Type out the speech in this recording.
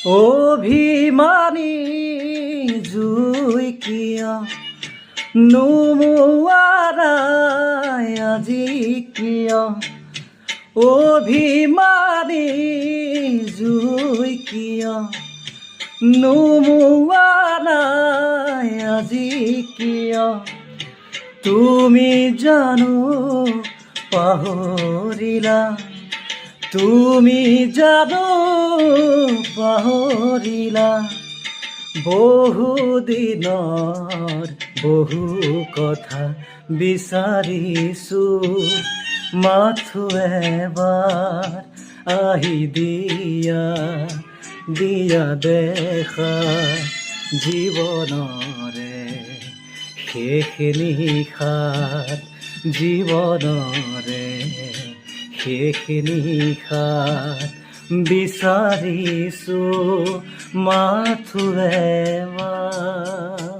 অভিমানী জুই কিয় নুমুৱাৰাই আজি কিয় অভিমানী জুই কিয় নুমুৱাৰাই আজি কিয় তুমি জানো পাহৰিলা তুমি জানো পাহৰিলা বহু দিনৰ বহু কথা বিচাৰিছো মাথো এবাৰ আহি দিয়া দিয়া দেখা জীৱনৰে শেষ নিশাত জীৱনৰে শেষ নিশাত বিচাৰিছো মাথো এবাৰ